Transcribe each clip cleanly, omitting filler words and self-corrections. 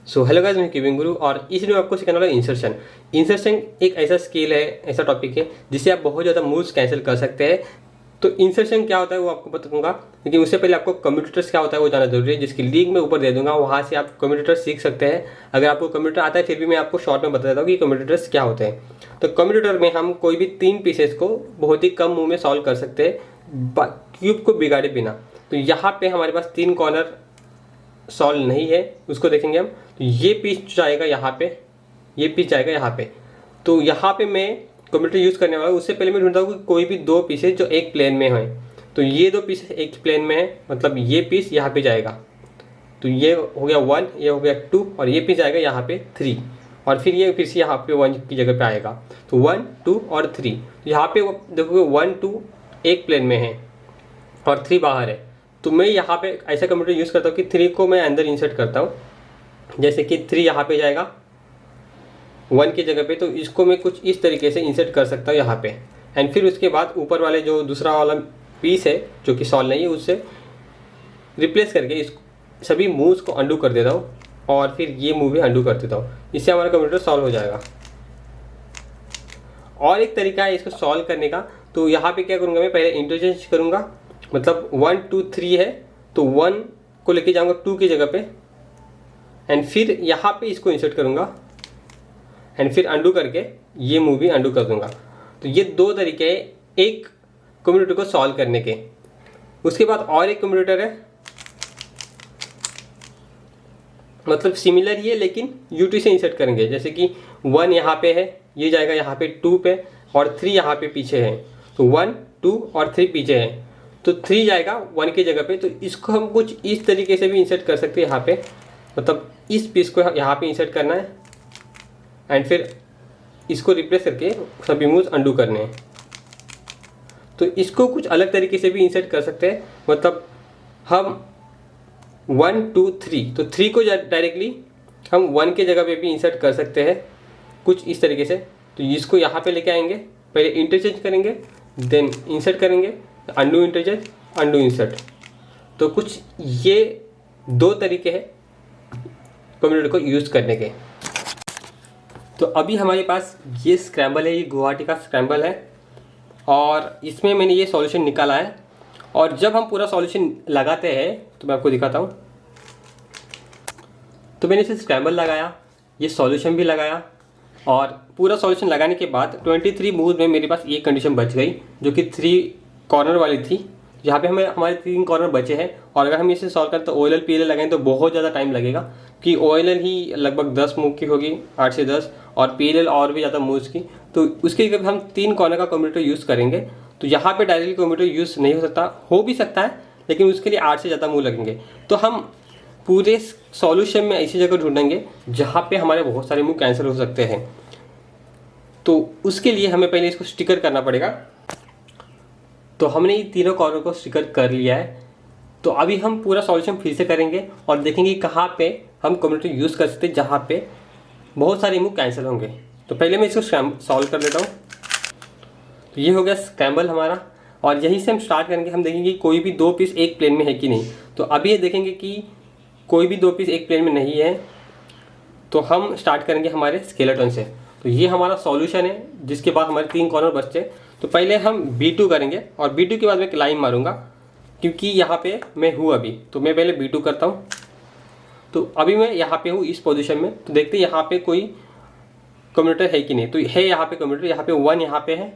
So hello guys, मैं कीविंग गुरु और इस वीडियो में आपको सिखाने वाला इंसर्शन। इंसर्शन एक ऐसा स्किल है, ऐसा टॉपिक है जिससे आप बहुत ज़्यादा मूव्स कैंसिल कर सकते हैं। तो इंसर्शन क्या होता है वो आपको बताऊंगा, लेकिन उससे पहले आपको कम्यूटेटर्स क्या होता है वो जानना जरूरी है, जिसकी लिंक मैं ऊपर दे दूंगा। वहाँ से आप कम्यूटेटर सीख सकते हैं। अगर आपको कम्यूटेटर आता है फिर भी मैं आपको शॉर्ट में बता देता हूँ कि कम्यूटेटर्स क्या होते हैं। तो कम्यूटेटर में हम कोई भी 3 पीसेस को बहुत ही कम मूव में सॉल्व कर सकते हैं, क्यूब को बिगाड़े बिना। तो यहाँ पे हमारे पास 3 कॉर्नर सॉल्व नहीं है, उसको देखेंगे हम। तो ये पीस जाएगा यहाँ पे, ये पीस जाएगा यहाँ पे। तो यहाँ पे मैं कंप्यूटर यूज़ करने वाला हूँ। उससे पहले मैं ढूंढता हूँ कि कोई भी 2 पीसेस जो एक प्लेन में हैं। तो ये 2 पीसेस एक प्लेन में है, मतलब ये पीस यहाँ पे जाएगा। तो ये हो गया 1, ये हो गया 2 और ये पीस जाएगा यहाँ पे 3 और फिर ये फिर से यहाँ पे 1 की जगह पे आएगा। तो 1, 2 और 3। यहाँ पे देखोगे 1, 2 एक प्लेन में है और 3 बाहर है। तो मैं यहाँ पे ऐसा कंप्यूटर यूज़ करता हूँ कि 3 को मैं अंदर इंसर्ट करता हूँ। जैसे कि 3 यहाँ पे जाएगा 1 की जगह पे, तो इसको मैं कुछ इस तरीके से इंसर्ट कर सकता हूँ यहाँ पे। एंड फिर उसके बाद ऊपर वाले जो दूसरा वाला पीस है जो कि सॉल्व नहीं है, उससे रिप्लेस करके इस सभी मूव्स को अंडू कर देता हूँ और फिर ये मूव भी अंडू कर देता हूँ। इससे हमारा कंप्यूटर सॉल्व हो जाएगा। और एक तरीका है इसको सॉल्व करने का। तो यहाँ पे क्या करूँगा, मैं पहले इंटरचेंज करूँगा, मतलब 1, 2, 3 है तो 1 को लेके जाऊँगा 2 की जगह पे एंड फिर यहाँ पे इसको इंसर्ट करूँगा एंड फिर अंडू करके ये मूव भी अंडू कर दूँगा। तो ये 2 तरीके हैं एक कंप्यूटर को सॉल्व करने के। उसके बाद और एक कंप्यूटर है, मतलब सिमिलर ही है लेकिन U2 से इंसर्ट करेंगे। जैसे कि 1 यहाँ पे है, ये जाएगा यहाँ पे 2 पे और 3 यहाँ पे पीछे है। तो 1, 2 और 3 पीछे है, तो 3 जाएगा 1 की जगह पे। तो इसको हम कुछ इस तरीके से भी इंसर्ट कर सकते हैं यहाँ पे, मतलब इस पीस को यहाँ पे इंसर्ट करना है एंड फिर इसको रिप्लेस करके सभी मूव्स अंडू करने हैं। तो इसको कुछ अलग तरीके से भी इंसर्ट कर सकते हैं, मतलब हम 1, 2, 3, तो 3 को डायरेक्टली हम 1 के जगह पे भी इंसर्ट कर सकते हैं कुछ इस तरीके से। तो इसको यहाँ पे लेके आएंगे, पहले इंटरचेंज करेंगे, देन इंसर्ट करेंगे, अंडू इंटरचेंज, अंडू इंसर्ट। तो कुछ ये 2 तरीके हैं कंप्यूटर को यूज़ करने के। तो अभी हमारे पास ये स्क्रैम्बल है, ये गुवाहाटी का स्क्रैम्बल है और इसमें मैंने ये सॉल्यूशन निकाला है। और जब हम पूरा सॉल्यूशन लगाते हैं तो मैं आपको दिखाता हूँ। तो मैंने इसे स्क्रैम्बल लगाया, ये सॉल्यूशन भी लगाया और पूरा सॉल्यूशन लगाने के बाद 23 मूव में मेरे पास ये कंडीशन बच गई जो कि 3 कॉर्नर वाली थी, जहाँ पे हमें हमारे 3 कॉर्नर बचे हैं। और अगर हम इसे सॉल्व करें तो OLL PLL लगाएं तो बहुत ज़्यादा टाइम लगेगा, कि OLL ही लगभग 10 मूव की होगी, 8 से 10, और PLL और भी ज़्यादा मूव्स की। तो उसके लिए हम 3 कॉर्नर का कंप्यूटर यूज़ करेंगे। तो यहाँ पे डायरेक्टली कंप्यूटर यूज़ नहीं हो सकता, हो भी सकता है लेकिन उसके लिए 8 से ज़्यादा मूव लगेंगे। तो हम पूरे सॉल्यूशन में ऐसी जगह ढूंढेंगे जहाँ पे हमारे बहुत सारे मूव कैंसिल हो सकते हैं। तो उसके लिए हमें पहले इसको स्टिकर करना पड़ेगा। तो हमने ये तीनों कॉर्नर को स्टिकर कर लिया है। तो अभी हम पूरा सॉल्यूशन फिर से करेंगे और देखेंगे कहाँ पे हम कंप्यूटर यूज़ कर सकते हैं जहाँ पे बहुत सारे मूव कैंसिल होंगे। तो पहले मैं इसको सॉल्व कर देता हूँ। तो ये हो गया स्क्रैम्बल हमारा और यहीं से हम स्टार्ट करेंगे। हम देखेंगे कि कोई भी 2 पीस एक प्लेन में है कि नहीं। तो अभी ये देखेंगे कि कोई भी 2 पीस एक प्लेन में नहीं है। तो हम स्टार्ट करेंगे हमारे स्केलेटन से। तो ये हमारा सॉल्यूशन है जिसके बाद हमारे 3 कॉर्नर बचते। तो पहले हम B2 करेंगे और B2 के बाद मैं एक लाइन मारूंगा, क्योंकि यहाँ पे मैं हूँ अभी। तो मैं पहले B2 करता हूँ। तो अभी मैं यहाँ पे हूँ इस पोजीशन में। तो देखते यहाँ पे कोई कंप्यूटर है कि नहीं। तो है यहाँ पे कंप्यूटर, यहाँ पे 1 यहाँ पे है,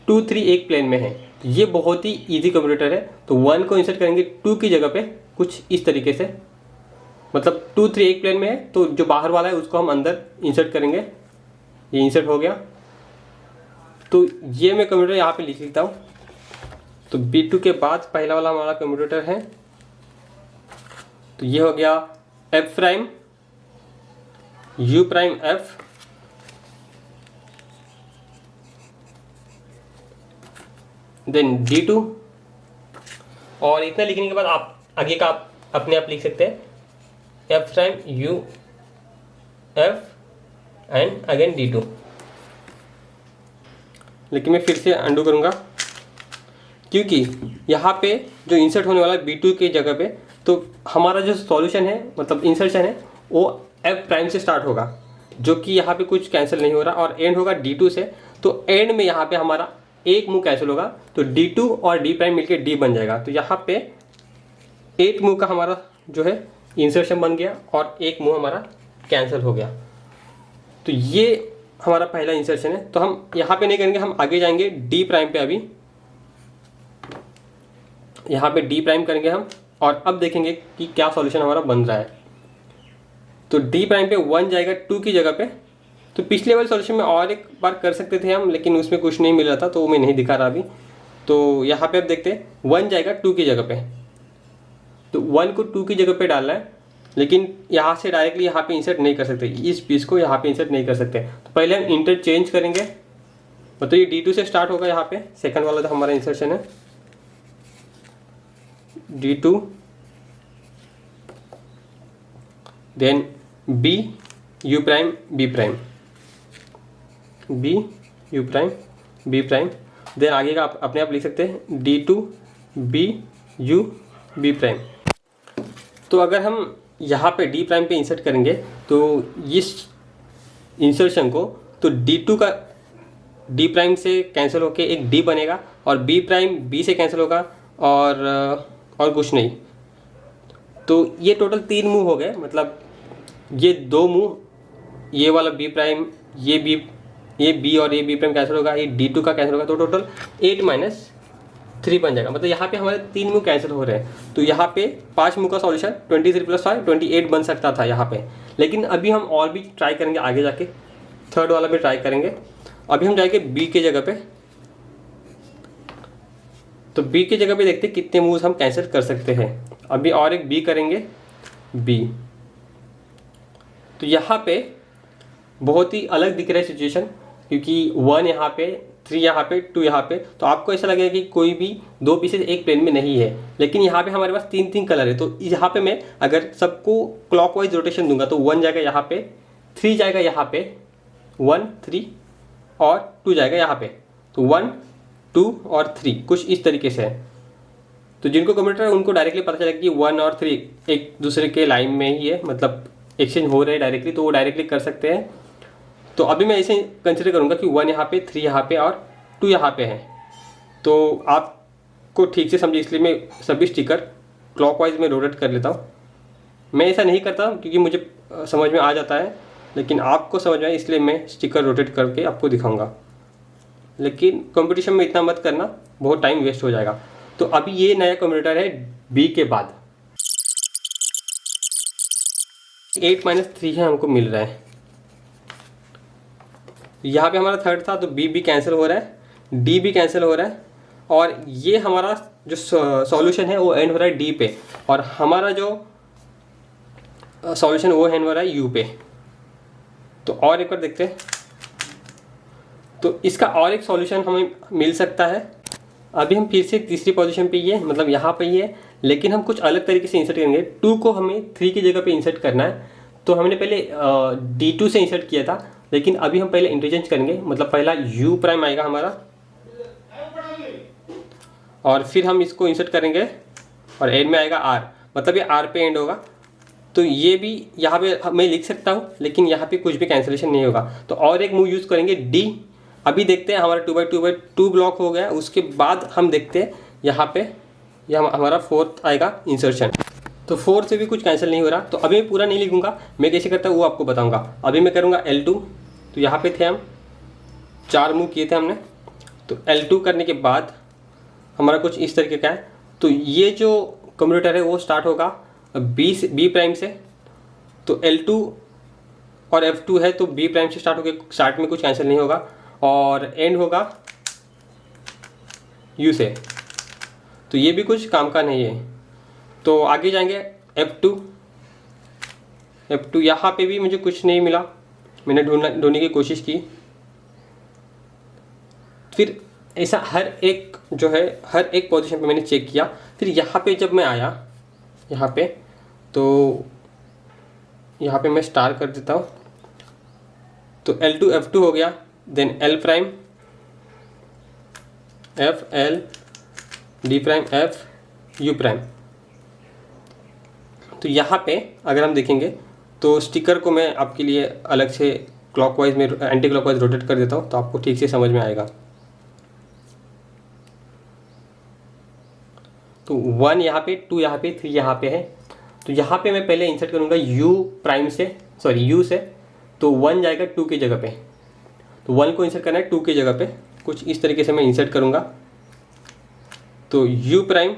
2, 3 एक प्लेन में है। तो ये बहुत ही ईजी कंप्यूटर है। तो 1 को इंसर्ट करेंगे 2 की जगह पे कुछ इस तरीके से, मतलब 2, 3 एक प्लेन में है तो जो बाहर वाला है उसको हम अंदर इंसर्ट करेंगे। ये इंसर्ट हो गया। तो ये मैं कंप्यूटर यहाँ पे लिख लेता हूँ। तो B2 के बाद पहला वाला हमारा कंप्यूटर है। तो ये हो गया F', U', F, then D2। और इतना लिखने के बाद आप आगे का आप अपने आप लिख सकते हैं F', U, F and again D2। लेकिन मैं फिर से अंडू करूँगा क्योंकि यहाँ पे जो इंसर्ट होने वाला है B2 की जगह पे, तो हमारा जो सॉल्यूशन है मतलब इंसर्शन है वो एफ प्राइम से स्टार्ट होगा, जो कि यहाँ पे कुछ कैंसिल नहीं हो रहा, और एंड होगा D2 से। तो एंड में यहाँ पे हमारा एक मूव कैंसिल होगा, तो D2 और D प्राइम मिलकर D बन जाएगा। तो यहाँ पे 8 मूव का हमारा जो है इंसर्शन बन गया और एक मूव हमारा कैंसिल हो गया। तो ये हमारा पहला इंसर्शन है। तो हम यहाँ पे नहीं करेंगे, हम आगे जाएंगे D प्राइम पे। अभी यहाँ पे D प्राइम करेंगे हम, और अब देखेंगे कि क्या सॉल्यूशन हमारा बन रहा है। तो D प्राइम पे 1 जाएगा 2 की जगह पे। तो पिछले वाले सॉल्यूशन में और एक बार कर सकते थे हम, लेकिन उसमें कुछ नहीं मिल रहा था, तो वो मैं नहीं दिखा रहा अभी। तो यहाँ पे अब देखते हैं 1 जाएगा 2 की जगह पे। तो 1 को 2 की जगह पे डालना है, लेकिन यहाँ से डायरेक्टली यहाँ पे इंसर्ट नहीं कर सकते, इस पीस को यहाँ पे इंसर्ट नहीं कर सकते। तो पहले हम इंटरचेंज करेंगे, मतलब ये D2 से स्टार्ट होगा। यहाँ पे सेकंड वाला जो हमारा इंसर्शन है D2, then B U prime B prime, B U prime B prime, then आगे का आप अपने आप लिख सकते हैं D2 B U B prime. तो अगर हम यहाँ पे D प्राइम पे इंसर्ट करेंगे तो इस इंसर्शन को, तो D2 का D प्राइम से कैंसिल होके एक D बनेगा, और B प्राइम B से कैंसिल होगा, और कुछ नहीं। तो ये टोटल 3 मूव हो गए, मतलब ये 2 मूव, ये वाला B प्राइम, ये B और ये B प्राइम कैंसिल होगा, ये D2 का कैंसिल होगा। तो टोटल 8 - 3 बन जाएगा, मतलब यहाँ पे हमारे 3 मूव कैंसिल हो रहे हैं। तो यहाँ पे 5 मूव का सॉल्यूशन 23 + 5 28 बन सकता था यहाँ पे, लेकिन अभी हम और भी ट्राई करेंगे आगे जाके, थर्ड वाला भी ट्राई करेंगे। अभी हम जाएंगे B के जगह पे। तो B की जगह पे देखते हैं कितने मूव्स हम कैंसिल कर सकते हैं। अभी और एक B करेंगे, B। तो यहाँ पे बहुत ही अलग दिख रहा है सिचुएशन, क्योंकि 1 यहाँ पे, 3 यहाँ पे, 2 यहाँ पे। तो आपको ऐसा लगेगा कि कोई भी 2 पीसेज एक प्लेन में नहीं है, लेकिन यहाँ पे हमारे पास 3 कलर है। तो यहाँ पे मैं अगर सबको क्लॉकवाइज रोटेशन दूंगा तो 1 जाएगा यहाँ पे, 3 जाएगा यहाँ पे, 1 3 और 2 जाएगा यहाँ पे। तो 1 2 और 3 कुछ इस तरीके से है। तो जिनको कंप्यूटर है उनको डायरेक्टली पता चलेगा कि 1 और 3 एक दूसरे के लाइन में ही है, मतलब एक्सचेंज हो रहे हैं डायरेक्टली, तो वो डायरेक्टली कर सकते हैं। तो अभी मैं ऐसे कंसिडर करूँगा कि 1 यहाँ पे, 3 यहाँ पे और 2 यहाँ पे है। तो आपको ठीक से समझे, इसलिए मैं सभी स्टिकर क्लॉकवाइज में रोटेट कर लेता हूँ। मैं ऐसा नहीं करता क्योंकि मुझे समझ में आ जाता है, लेकिन आपको समझ में आए इसलिए मैं स्टिकर रोटेट करके आपको दिखाऊंगा। लेकिन कंपटीशन में इतना मत करना, बहुत टाइम वेस्ट हो जाएगा। तो अभी ये नया कंप्यूटर है B के बाद 8 - 3 है हमको मिल रहा है। यहाँ पे हमारा थर्ड था, तो B भी कैंसिल हो रहा है, D भी कैंसिल हो रहा है, और ये हमारा जो सॉल्यूशन है वो एंड हो रहा है D पे, और हमारा जो सॉल्यूशन वो एंड हो रहा है U पे। तो और एक बार देखते हैं, तो इसका और एक सॉल्यूशन हमें मिल सकता है। अभी हम फिर से तीसरी पोजीशन पे ही है, मतलब यहाँ पे ही है, लेकिन हम कुछ अलग तरीके से इंसर्ट करेंगे। 2 को हमें 3 की जगह पे इंसर्ट करना है। तो हमने पहले D2 से इंसर्ट किया था, लेकिन अभी हम पहले इंटरचेंज करेंगे, मतलब पहला U प्राइम आएगा हमारा, और फिर हम इसको इंसर्ट करेंगे और एंड में आएगा R, मतलब ये R पे एंड होगा। तो ये भी यहाँ पे मैं लिख सकता हूँ, लेकिन यहाँ पे कुछ भी कैंसिलेशन नहीं होगा। तो और एक मूव यूज़ करेंगे D। अभी देखते हैं हमारा 2x2x2 ब्लॉक हो गया। उसके बाद हम देखते हैं यहाँ पे यह हमारा फोर्थ आएगा इंसर्शन। तो 4 से भी कुछ कैंसिल नहीं हो रहा। तो अभी मैं पूरा नहीं लिखूंगा, मैं कैसे करता हूँ वो आपको बताऊंगा। अभी मैं करूँगा L2। तो यहाँ पे थे हम 4 मूव किए थे हमने। तो L2 करने के बाद हमारा कुछ इस तरीके का है। तो ये जो कंप्यूटर है वो स्टार्ट होगा B प्राइम से। तो L2 और F2 है, तो B प्राइम से स्टार्ट होकर स्टार्ट में कुछ कैंसिल नहीं होगा, और एंड होगा U से। तो ये भी कुछ काम का नहीं है। तो आगे जाएंगे F2। यहाँ पे भी मुझे कुछ नहीं मिला, मैंने ढूंढने की कोशिश की। फिर ऐसा हर एक जो है हर एक पोजीशन पे मैंने चेक किया। फिर यहाँ पे जब मैं आया यहाँ पे, तो यहाँ पे मैं स्टार कर देता हूँ। तो L2 F2 हो गया, then L prime F L D prime F U prime. तो यहाँ पे अगर हम देखेंगे तो स्टिकर को मैं आपके लिए अलग से क्लॉकवाइज में एंटी क्लॉकवाइज रोटेट कर देता हूँ, तो आपको ठीक से समझ में आएगा। तो 1 यहाँ पे, 2 यहाँ पे, 3 यहाँ पे है। तो यहाँ पे मैं पहले इंसर्ट करूँगा u प्राइम से, सॉरी u से, तो 1 जाएगा 2 की जगह पे। तो 1 को इंसर्ट करना है 2 की जगह पे, कुछ इस तरीके से मैं इंसर्ट करूँगा। तो u prime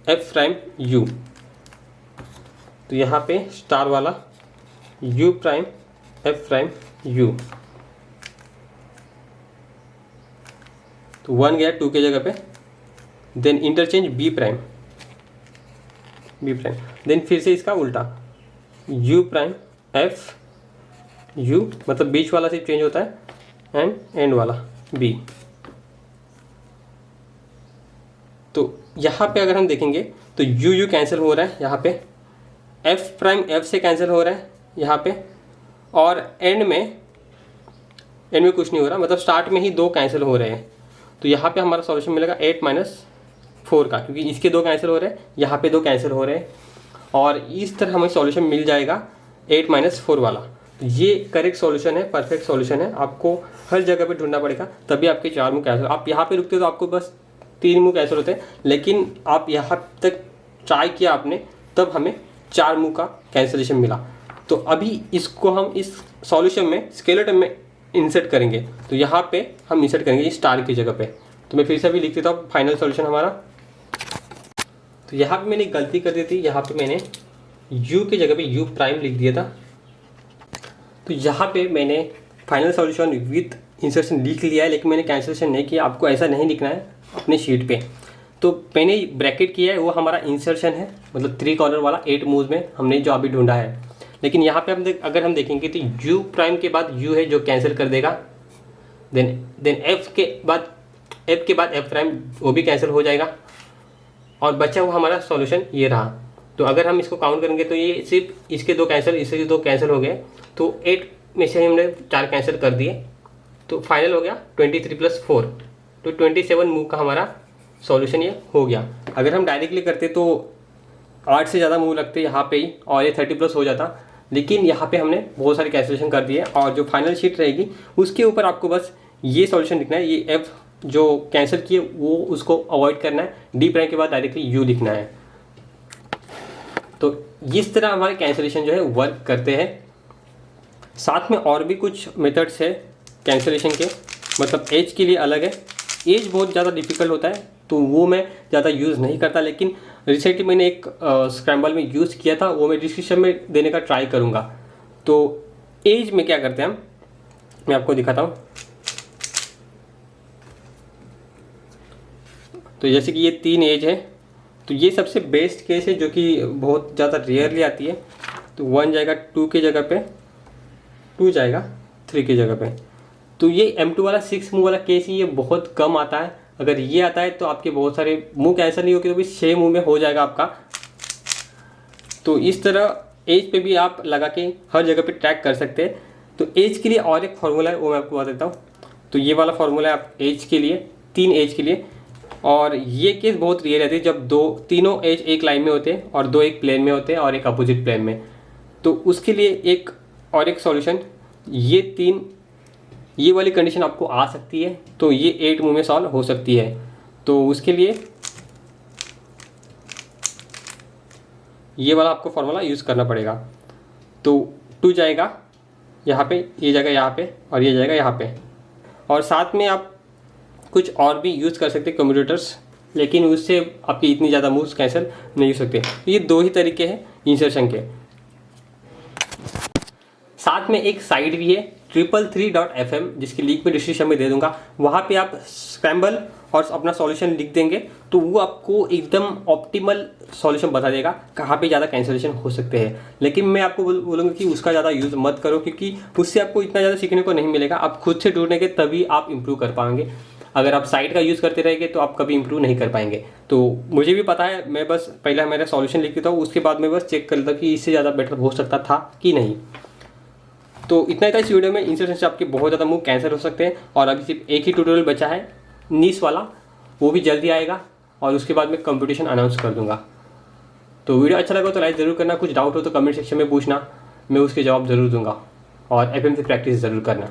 f prime u, तो यहाँ पे स्टार वाला u prime f prime u, तो 1 गया 2 की जगह पे। Then interchange b prime, then फिर से इसका उल्टा u प्राइम f u, मतलब बीच वाला सिर्फ चेंज होता है एंड एंड वाला b। तो यहाँ पे अगर हम देखेंगे तो u कैंसिल हो रहा है यहाँ पे, f प्राइम f से कैंसिल हो रहा है यहाँ पे, और एंड में कुछ नहीं हो रहा, मतलब स्टार्ट में ही 2 कैंसिल हो रहे हैं। तो यहाँ पे हमारा सॉल्यूशन मिलेगा 8 - 4 का, क्योंकि इसके 2 कैंसिल हो रहे हैं, यहाँ पे 2 कैंसिल हो रहे हैं, और इस तरह हमें सॉल्यूशन मिल जाएगा 8 - 4 वाला। ये करेक्ट सॉल्यूशन है, परफेक्ट सॉल्यूशन है। आपको हर जगह पे ढूंढना पड़ेगा, तभी आपके 4 मुँह कैंसिल। आप यहाँ पे रुकते हो तो आपको बस 3 मुँह कैंसिल होते हैं, लेकिन आप यहाँ तक ट्राई किया आपने, तब हमें 4 मुँह का कैंसिलेशन मिला। तो अभी इसको हम इस सॉल्यूशन में स्केलेटन में इंसर्ट करेंगे। तो यहाँ पे हम इंसर्ट करेंगे इस स्टार की जगह पे। तो मैं फिर से अभी लिख देता हूँ फाइनल सॉल्यूशन हमारा। तो यहाँ पे मैंने गलती कर दी थी, यहाँ पे मैंने u की जगह पे u प्राइम लिख दिया था। तो यहाँ पे मैंने फाइनल सॉल्यूशन विथ इंसर्शन लिख लिया है, लेकिन मैंने कैंसिलेशन नहीं किया। आपको ऐसा नहीं लिखना है अपने शीट पे। तो मैंने ब्रैकेट किया है, वो हमारा इंसर्शन है, मतलब 3 कॉर्नर वाला 8 मूव्स में हमने जो अभी ढूंढा है। लेकिन यहाँ पे अगर हम देखेंगे तो u प्राइम के बाद u है जो कैंसिल कर देगा। देन f के बाद f प्राइम, वो भी कैंसिल हो जाएगा, और बचा हुआ हमारा सॉल्यूशन ये रहा। तो अगर हम इसको काउंट करेंगे तो ये सिर्फ इसके 2 कैंसिल, इसके 2 कैंसिल हो गए। तो 8 में से हमने 4 कैंसिल कर दिए, तो फाइनल हो गया 23 + 4, तो 27 मूव का हमारा सॉल्यूशन ये हो गया। अगर हम डायरेक्टली करते तो 8 से ज़्यादा मूव लगते यहाँ पे ही, और ये 30+ हो जाता। लेकिन यहाँ पे हमने बहुत सारे कैंसिलेशन कर दिए, और जो फाइनल शीट रहेगी उसके ऊपर आपको बस ये सॉल्यूशन लिखना है। ये f जो कैंसिल किए वो उसको अवॉइड करना है, d प्राइम के बाद डायरेक्टली u लिखना है। तो इस तरह हमारे कैंसिलेशन जो है वर्क करते हैं। साथ में और भी कुछ मेथड्स है कैंसिलेशन के, मतलब एज के लिए अलग है। एज बहुत ज़्यादा डिफिकल्ट होता है, तो वो मैं ज़्यादा यूज़ नहीं करता, लेकिन रिसेंटली मैंने एक स्क्रैम्बल में यूज़ किया था, वो मैं डिस्क्रिप्शन में देने का ट्राई करूँगा। तो एज में क्या करते हैं हम, मैं आपको दिखाता हूँ। तो जैसे कि ये 3 एज है, तो ये सबसे बेस्ट केस है जो कि बहुत ज़्यादा रेयरली आती है। तो 1 जाएगा 2 की जगह पे, 2 जाएगा 3 की जगह पे। तो ये M2 वाला 6 मुँह वाला केस ही ये बहुत कम आता है। अगर ये आता है तो आपके बहुत सारे मुंह कैंसिल नहीं होगी, तो भी 6 मुंह में हो जाएगा आपका। तो इस तरह एज पे भी आप लगा के हर जगह पे ट्रैक कर सकते हैं। तो एज के लिए और एक फार्मूला है, वो मैं आपको बता देता हूँ। तो ये वाला फार्मूला है आप एज के लिए, 3 एज के लिए। और ये केस बहुत रियल रहती है जब तीनों एज एक लाइन में होते हैं, और 2 एक प्लेन में होते हैं और एक अपोजिट प्लेन में। तो उसके लिए एक सॉल्यूशन, ये वाली कंडीशन आपको आ सकती है, तो ये 8 मुंह में सॉल्व हो सकती है। तो उसके लिए ये वाला आपको फॉर्मूला यूज़ करना पड़ेगा। तो 2 जाएगा यहाँ पे, ये जाएगा यहाँ पे, और ये जाएगा यहाँ पे। और साथ में आप कुछ और भी यूज़ कर सकते हैं कम्यूटेटर्स, लेकिन उससे आपकी इतनी ज़्यादा मूव्स कैंसिल नहीं हो सकते। तो ये 2 ही तरीके हैं इंसर्शन के। साथ में एक साइट भी है 333.fm, जिसकी लिंक मैं डिस्क्रिप्शन में दे दूंगा। वहाँ पे आप स्क्रैम्बल और अपना सॉल्यूशन लिख देंगे तो वो आपको एकदम ऑप्टिमल सॉल्यूशन बता देगा कहाँ पे ज़्यादा कैंसिलेशन हो सकते हैं। लेकिन मैं आपको बोलूँगा कि उसका ज़्यादा यूज़ मत करो, क्योंकि उससे आपको इतना ज़्यादा सीखने को नहीं मिलेगा। आप खुद से ढूंढेंगे तभी आप इम्प्रूव कर पाएंगे। अगर आप साइट का यूज़ करते रहेंगे तो आप कभी इम्प्रूव नहीं कर पाएंगे। तो मुझे भी पता है, मैं बस पहले मेरा सॉल्यूशन लिख देता हूँ, उसके बाद मैं बस चेक कर लेता हूँ कि इससे ज़्यादा बेटर हो सकता था कि नहीं। तो इतना ही था इस वीडियो में। इंसर्शन से आपके बहुत ज़्यादा मूव कैंसिल हो सकते हैं, और अभी सिर्फ एक ही ट्यूटोरियल बचा है नीस वाला, वो भी जल्दी आएगा, और उसके बाद मैं कंपटीशन अनाउंस कर दूंगा। तो वीडियो अच्छा लगा तो लाइक ज़रूर करना, कुछ डाउट हो तो कमेंट सेक्शन में पूछना। मैं उसके जवाब ज़रूर दूंगा। और एफएम से प्रैक्टिस ज़रूर करना।